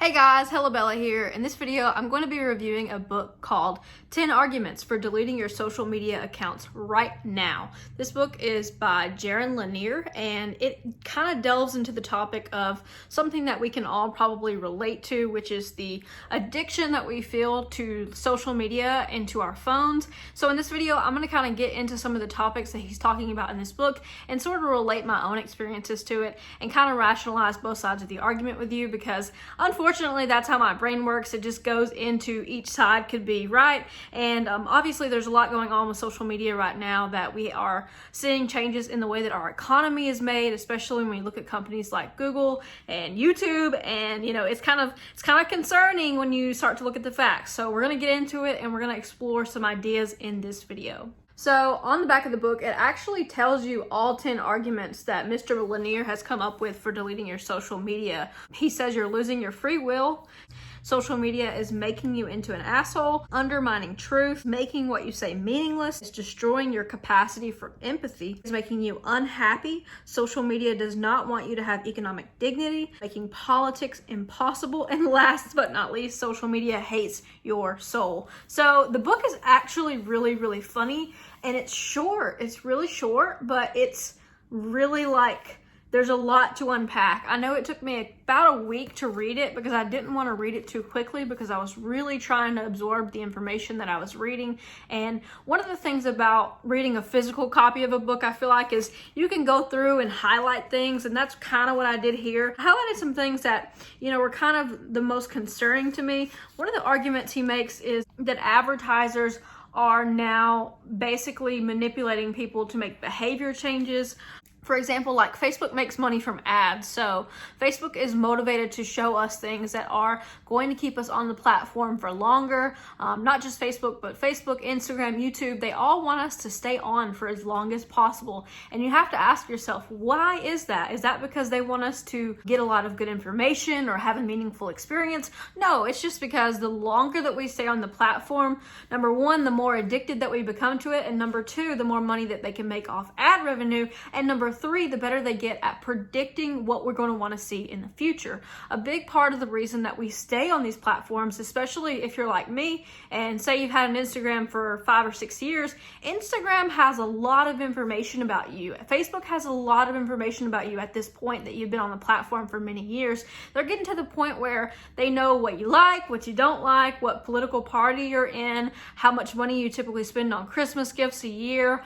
Hey guys, Bella here. In this video, I'm going to be reviewing a book called 10 Arguments for Deleting Your Social Media Accounts Right Now. This book is by Jaron Lanier, and it kind of delves into the topic of something that we can all probably relate to, which is the addiction that we feel to social media and to our phones. So in this video, I'm going to kind of get into some of the topics that he's talking about in this book and sort of relate my own experiences to it and kind of rationalize both sides of the argument with you, because unfortunately, that's how my brain works. It just goes into each side could be right. And obviously, there's a lot going on with social media right now that we are seeing changes in the way that our economy is made, especially when we look at companies like Google and YouTube. And, you know, it's kind of concerning when you start to look at the facts. So we're going to get into it and we're going to explore some ideas in this video. So on the back of the book, it actually tells you all 10 arguments that Mr. Lanier has come up with for deleting your social media. He says you're losing your free will. Social media is making you into an asshole, undermining truth, making what you say meaningless, it's destroying your capacity for empathy, it's making you unhappy. Social media does not want you to have economic dignity, making politics impossible, and last but not least, social media hates your soul. So the book is actually really funny, and it's short. It's really short, but it's really there's a lot to unpack. I know it took me about a week to read it because I didn't want to read it too quickly because I was really trying to absorb the information that I was reading. And one of the things about reading a physical copy of a book, I feel like, is you can go through and highlight things, and that's kind of what I did here. I highlighted some things that, you know, were kind of the most concerning to me. One of the arguments he makes is that advertisers are now basically manipulating people to make behavior changes. For example, like Facebook makes money from ads. So Facebook is motivated to show us things that are going to keep us on the platform for longer. Not just Facebook, but Facebook, Instagram, YouTube, they all want us to stay on for as long as possible. And you have to ask yourself, why is that? Is that because they want us to get a lot of good information or have a meaningful experience? No, it's just because the longer that we stay on the platform, number one, the more addicted that we become to it. And number two, the more money that they can make off ad revenue. And number three, the better they get at predicting what we're going to want to see in the future. A big part of the reason that we stay on these platforms, especially if you're like me and say you've had an Instagram for 5 or 6 years, Instagram has a lot of information about you. Facebook has a lot of information about you at this point that you've been on the platform for many years. They're getting to the point where they know what you like, what you don't like, what political party you're in, how much money you typically spend on Christmas gifts a year,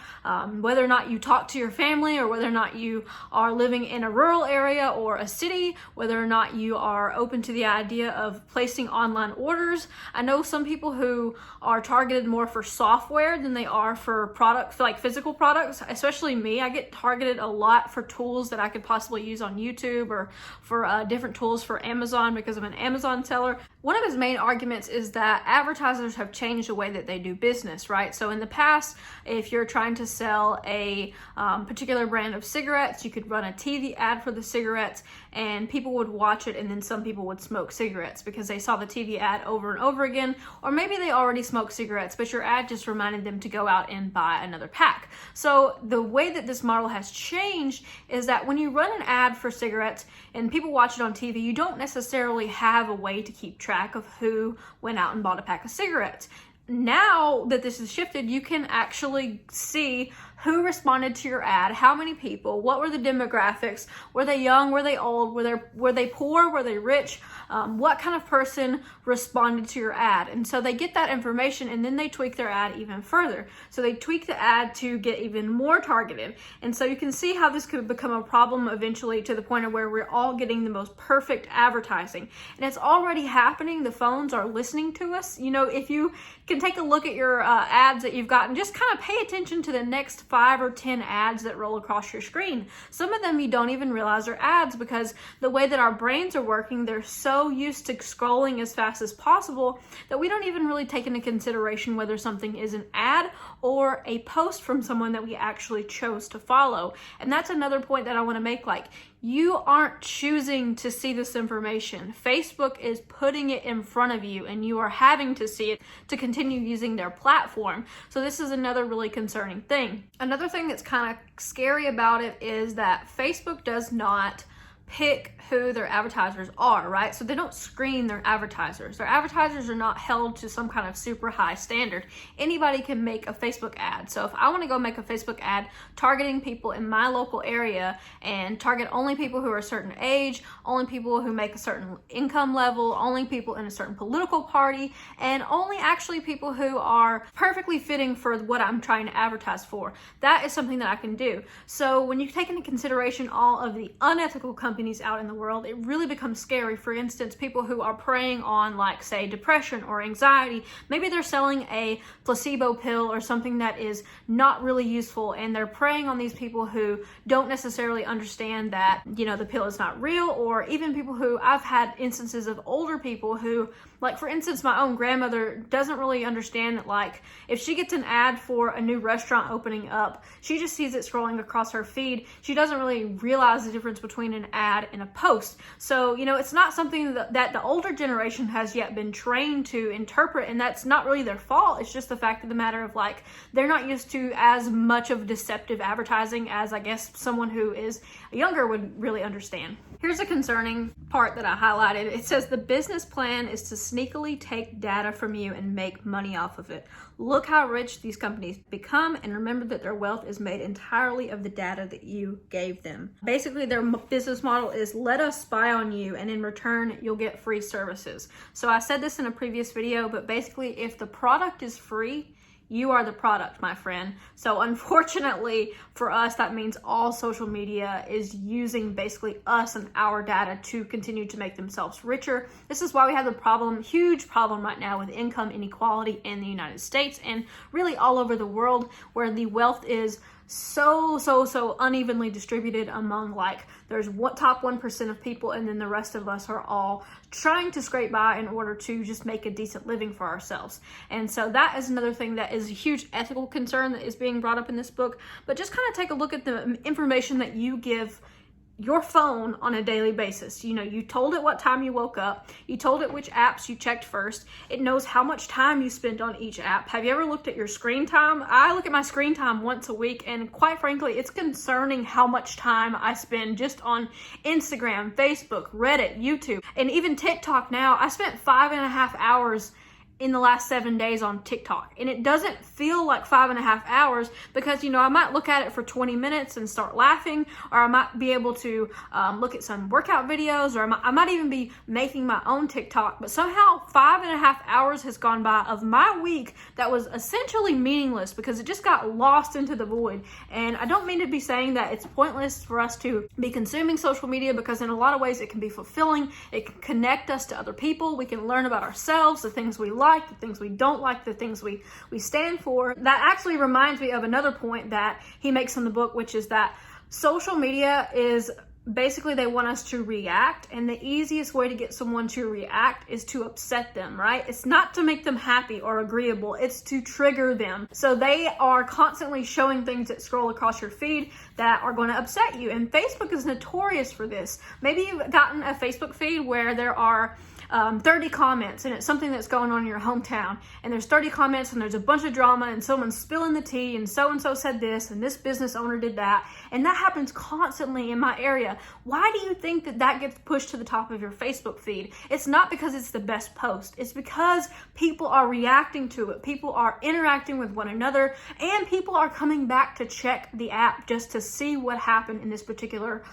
whether or not you talk to your family, or whether or not you are living in a rural area or a city, whether or not you are open to the idea of placing online orders. I know some people who are targeted more for software than they are for products, like physical products, especially me. I get targeted a lot for tools that I could possibly use on YouTube or for different tools for Amazon because I'm an Amazon seller. One of his main arguments is that advertisers have changed the way that they do business, right? So in the past, if you're trying to sell a particular brand of cigarettes, you could run a TV ad for the cigarettes and people would watch it, and then some people would smoke cigarettes because they saw the TV ad over and over again, or maybe they already smoked cigarettes, but your ad just reminded them to go out and buy another pack. So the way that this model has changed is that when you run an ad for cigarettes and people watch it on TV, you don't necessarily have a way to keep track of who went out and bought a pack of cigarettes. Now that this has shifted, you can actually see who responded to your ad, how many people, what were the demographics, were they young, were they old, were they poor, were they rich, what kind of person responded to your ad. And so they get that information and then they tweak their ad even further. So they tweak the ad to get even more targeted. And so you can see how this could become a problem eventually, to the point of where we're all getting the most perfect advertising. And it's already happening. The phones are listening to us. You know, if you can take a look at your ads that you've gotten, just kind of pay attention to the next 5 or 10 ads that roll across your screen. Some of them you don't even realize are ads, because the way that our brains are working, they're so used to scrolling as fast as possible that we don't even really take into consideration whether something is an ad or a post from someone that we actually chose to follow. And that's another point that I want to make. Like, you aren't choosing to see this information. Facebook is putting it in front of you and you are having to see it to continue using their platform. So this is another really concerning thing. Another thing that's kind of scary about it is that Facebook does not pick who their advertisers are, right? So they don't screen their advertisers. Their advertisers are not held to some kind of super high standard. Anybody can make a Facebook ad. So if I want to go make a Facebook ad targeting people in my local area and target only people who are a certain age, only people who make a certain income level, only people in a certain political party, and only actually people who are perfectly fitting for what I'm trying to advertise for, that is something that I can do. So when you take into consideration all of the unethical companies out in the world, it really becomes scary. For instance, people who are preying on, like, say, depression or anxiety, maybe they're selling a placebo pill or something that is not really useful, and they're preying on these people who don't necessarily understand that, you know, the pill is not real. Or even people who, I've had instances of older people who, like, for instance, my own grandmother doesn't really understand that, like, if she gets an ad for a new restaurant opening up, she just sees it scrolling across her feed. She doesn't really realize the difference between an ad and a post. So, you know, it's not something that the older generation has yet been trained to interpret, and that's not really their fault. It's just the fact of the matter of, like, they're not used to as much of deceptive advertising as, I guess, someone who is younger would really understand. Here's a concerning part that I highlighted. It says the business plan is to sneakily take data from you and make money off of it. Look how rich these companies become, and remember that their wealth is made entirely of the data that you gave them. Basically, their business model is let us spy on you, and in return, you'll get free services. So I said this in a previous video, but basically, if the product is free, you are the product, my friend. So unfortunately for us, that means all social media is using basically us and our data to continue to make themselves richer. This is why we have the huge problem right now with income inequality in the United States and really all over the world, where the wealth is so unevenly distributed among, like, there's top 1% of people, and then the rest of us are all trying to scrape by in order to just make a decent living for ourselves. And so that is another thing that is a huge ethical concern that is being brought up in this book. But just kind of take a look at the information that you give your phone on a daily basis. You know, you told it what time you woke up. You told it which apps you checked first. It knows how much time you spent on each app. Have you ever looked at your screen time? I look at my screen time once a week, and quite frankly, it's concerning how much time I spend just on Instagram, Facebook, Reddit, YouTube, and even TikTok now. I spent 5.5 hours in the last 7 days on TikTok, and it doesn't feel like 5.5 hours because, you know, I might look at it for 20 minutes and start laughing, or I might be able to look at some workout videos, or I might even be making my own TikTok. But somehow 5.5 hours has gone by of my week that was essentially meaningless because it just got lost into the void. And I don't mean to be saying that it's pointless for us to be consuming social media, because in a lot of ways it can be fulfilling. It can connect us to other people. We can learn about ourselves, the things we like, the things we don't like, the things we stand for. That actually reminds me of another point that he makes in the book, which is that social media is basically, they want us to react, and the easiest way to get someone to react is to upset them, right? It's not to make them happy or agreeable, it's to trigger them. So they are constantly showing things that scroll across your feed that are going to upset you, and Facebook is notorious for this. Maybe you've gotten a Facebook feed where there are 30 comments, and it's something that's going on in your hometown, and there's 30 comments, and there's a bunch of drama, and someone's spilling the tea, and so said this, and this business owner did that, and that happens constantly in my area. Why do you think that gets pushed to the top of your Facebook feed? It's not because it's the best post. It's because people are reacting to it. People are interacting with one another, and people are coming back to check the app just to see what happened in this particular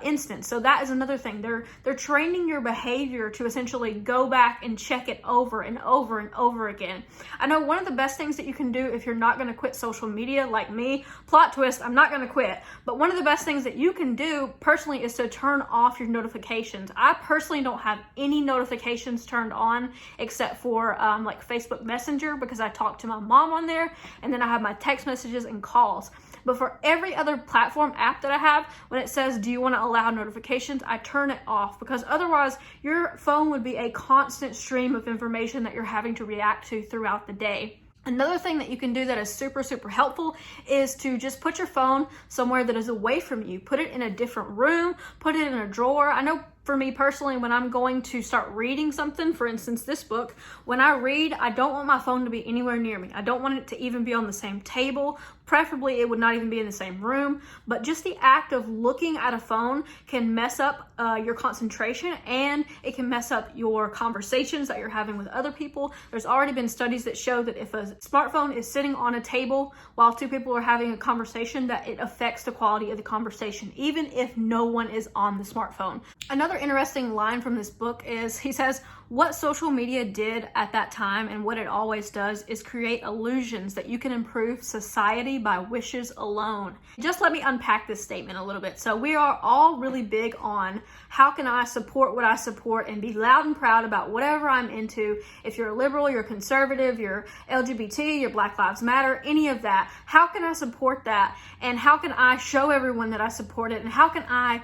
instance. So that is another thing. They're training your behavior to essentially go back and check it over and over and over again. I know one of the best things that you can do if you're not going to quit social media, like me, plot twist, I'm not going to quit, but one of the best things that you can do personally is to turn off your notifications. I personally don't have any notifications turned on except for like Facebook Messenger, because I talk to my mom on there, and then I have my text messages and calls. But for every other platform app that I have, when it says, do you want to allow notifications, I turn it off, because otherwise your phone would be a constant stream of information that you're having to react to throughout the day. Another thing that you can do that is super helpful is to just put your phone somewhere that is away from you. Put it in a different room, put it in a drawer. I know for me personally, when I'm going to start reading something, for instance, this book, when I read, I don't want my phone to be anywhere near me. I don't want it to even be on the same table. Preferably, it would not even be in the same room. But just the act of looking at a phone can mess up your concentration, and it can mess up your conversations that you're having with other people. There's already been studies that show that if a smartphone is sitting on a table while two people are having a conversation, that it affects the quality of the conversation, even if no one is on the smartphone. Another interesting line from this book is, he says, what social media did at that time and what it always does is create illusions that you can improve society by wishes alone. Just let me unpack this statement a little bit. So we are all really big on how can I support what I support and be loud and proud about whatever I'm into. If you're a liberal, you're conservative, you're LGBT, you're Black Lives Matter, any of that, how can I support that? And how can I show everyone that I support it? And how can I,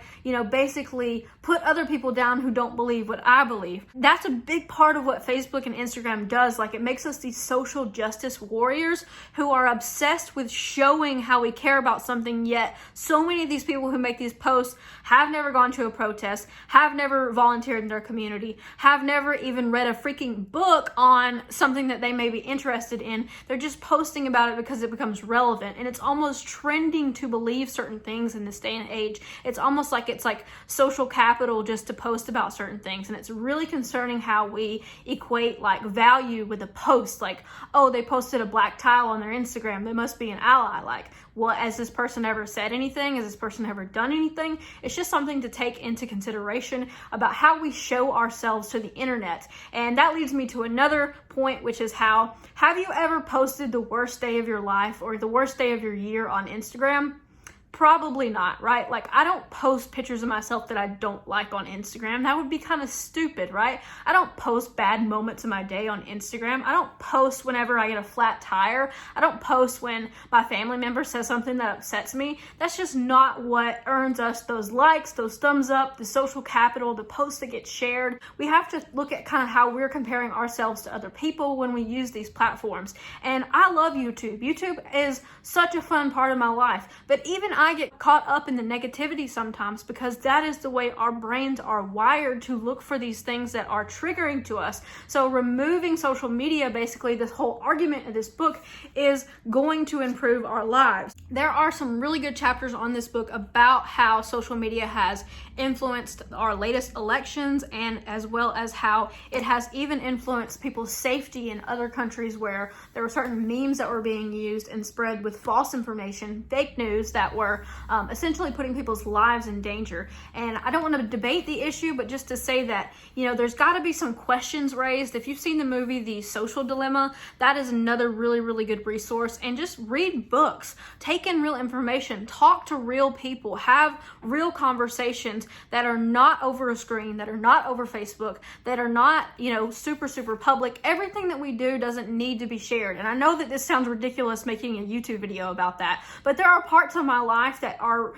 basically put other people down who don't believe what I believe? That's a big part of what Facebook and Instagram does. Like, it makes us these social justice warriors who are obsessed with showing how we care about something, yet so many of these people who make these posts have never gone to a protest, have never volunteered in their community, have never even read a freaking book on something that they may be interested in. They're just posting about it because it becomes relevant, and it's almost trending to believe certain things in this day and age. It's almost like it's like social capital just to post about certain things, and it's really concerning how we equate like value with a post. Like, oh, they posted a black tile on their Instagram, they must be an ally. Like, well, has this person ever said anything? Has this person ever done anything? It's just something to take into consideration about how we show ourselves to the internet. And that leads me to another point, which is have you ever posted the worst day of your life or the worst day of your year on Instagram? Probably not, right? Like, I don't post pictures of myself that I don't like on Instagram. That would be kind of stupid, right? I don't post bad moments of my day on Instagram. I don't post whenever I get a flat tire. I don't post when my family member says something that upsets me. That's just not what earns us those likes, those thumbs up, the social capital, the posts that get shared. We have to look at kind of how we're comparing ourselves to other people when we use these platforms. And I love YouTube. YouTube is such a fun part of my life. But even I get caught up in the negativity sometimes, because that is the way our brains are wired, to look for these things that are triggering to us. So removing social media, basically this whole argument of this book, is going to improve our lives. There are some really good chapters on this book about how social media has influenced our latest elections, and as well as how it has even influenced people's safety in other countries where there were certain memes that were being used and spread with false information, fake news, that were essentially putting people's lives in danger. And I don't want to debate the issue, but just to say that, there's got to be some questions raised. If you've seen the movie The Social Dilemma, that is another really, really good resource. And just read books, take in real information, talk to real people, have real conversations that are not over a screen, that are not over Facebook, that are not, super, super public. Everything that we do doesn't need to be shared. And I know that this sounds ridiculous making a YouTube video about that, but there are parts of my life that are,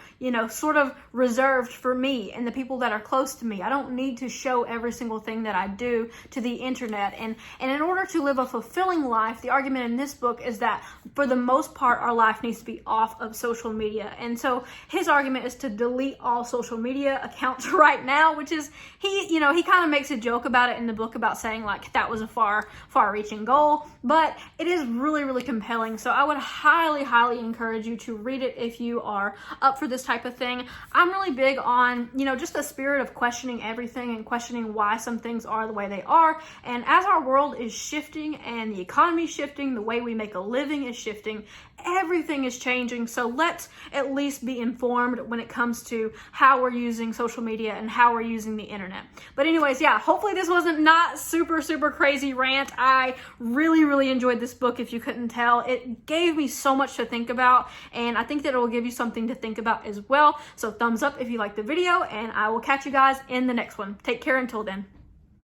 sort of reserved for me and the people that are close to me. I don't need to show every single thing that I do to the internet. And in order to live a fulfilling life, the argument in this book is that for the most part, our life needs to be off of social media. And so his argument is to delete all social media accounts right now, which is, he kind of makes a joke about it in the book about saying like that was a far-reaching goal, but it is really, really compelling. So I would highly, highly encourage you to read it if you are up for this type of thing. I'm really big on, just the spirit of questioning everything and questioning why some things are the way they are. And as our world is shifting and the economy is shifting, the way we make a living is shifting, everything is changing. So let's at least be informed when it comes to how we're using social media and how we're using the internet. But anyways, yeah, hopefully this wasn't not super, super crazy rant. I really, really enjoyed this book, if you couldn't tell. It gave me so much to think about, and I think that it will give you something to think about as well. So thumbs up if you liked the video, and I will catch you guys in the next one. Take care until then.